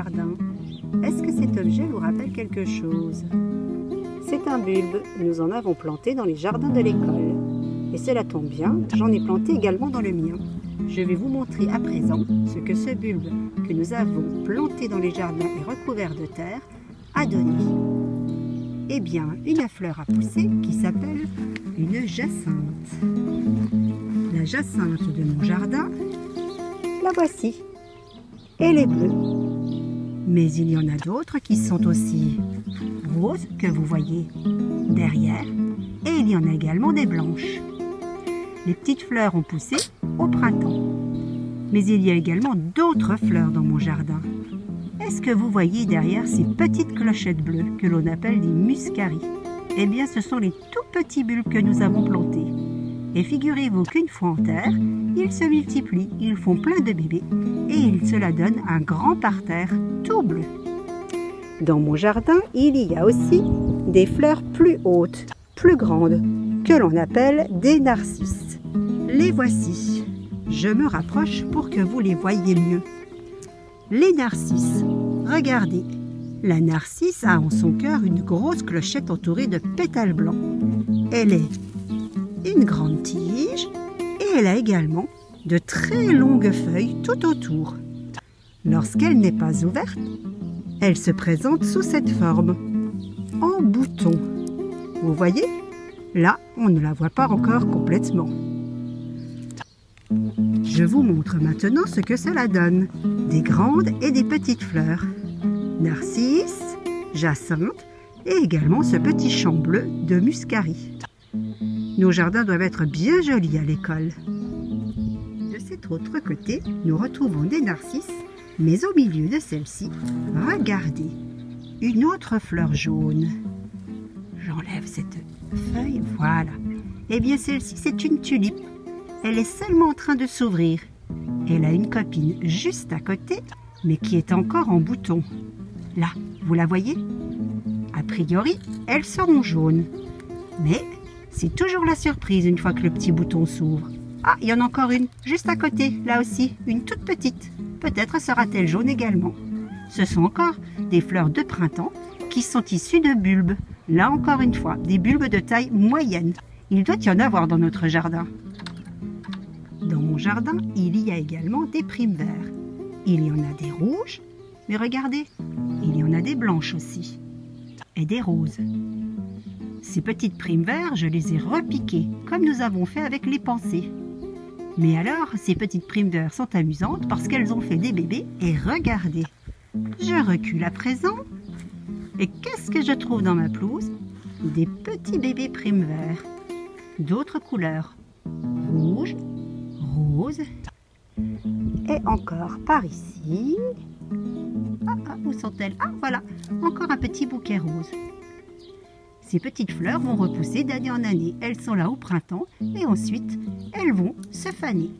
jardin. Est-ce que cet objet vous rappelle quelque chose? C'est un bulbe. Nous en avons planté dans les jardins de l'école. Et cela tombe bien, j'en ai planté également dans le mien. Je vais vous montrer à présent ce que ce bulbe que nous avons planté dans les jardins et recouvert de terre a donné. Eh bien, une fleur a poussé qui s'appelle une jacinthe. La jacinthe de mon jardin, la voici. Elle est bleue. Mais il y en a d'autres qui sont aussi roses que vous voyez derrière. Et il y en a également des blanches. Les petites fleurs ont poussé au printemps. Mais il y a également d'autres fleurs dans mon jardin. Est-ce que vous voyez derrière ces petites clochettes bleues que l'on appelle des muscaries? Eh bien, ce sont les tout petits bulbes que nous avons plantés. Et figurez-vous qu'une fois en terre, ils se multiplient, ils font plein de bébés et cela donne un grand parterre tout bleu. Dans mon jardin, il y a aussi des fleurs plus hautes, plus grandes, que l'on appelle des narcisses. Les voici. Je me rapproche pour que vous les voyiez mieux. Les narcisses, regardez. La narcisse a en son cœur une grosse clochette entourée de pétales blancs. Elle est une grande tige et elle a également de très longues feuilles tout autour. Lorsqu'elle n'est pas ouverte, elle se présente sous cette forme, en bouton. Vous voyez? Là, on ne la voit pas encore complètement. Je vous montre maintenant ce que cela donne. Des grandes et des petites fleurs. Narcisses, jacinthes et également ce petit champ bleu de muscaries. Nos jardins doivent être bien jolis à l'école. De cet autre côté, nous retrouvons des narcisses, mais au milieu de celle-ci, regardez, une autre fleur jaune. J'enlève cette feuille, voilà. Eh bien celle-ci, c'est une tulipe. Elle est seulement en train de s'ouvrir. Elle a une copine juste à côté, mais qui est encore en bouton. Là, vous la voyez? A priori, elles seront jaunes. Mais c'est toujours la surprise une fois que le petit bouton s'ouvre. Ah, il y en a encore une, juste à côté, là aussi, une toute petite. Peut-être sera-t-elle jaune également. Ce sont encore des fleurs de printemps qui sont issues de bulbes. Là encore une fois, des bulbes de taille moyenne. Il doit y en avoir dans notre jardin. Dans mon jardin, il y a également des primes verts. Il y en a des rouges, mais regardez, il y en a des blanches aussi. Et des roses. Ces petites primes verts, je les ai repiquées, comme nous avons fait avec les pensées. Mais alors, ces petites primes verts sont amusantes parce qu'elles ont fait des bébés et regardez. Je recule à présent. Et qu'est-ce que je trouve dans ma pelouse? Des petits bébés primes verts. D'autres couleurs. Rouge, rose. Et encore par ici. Où sont-elles? Ah, voilà, encore un petit bouquet rose. Ces petites fleurs vont repousser d'année en année. Elles sont là au printemps et ensuite, elles vont se faner.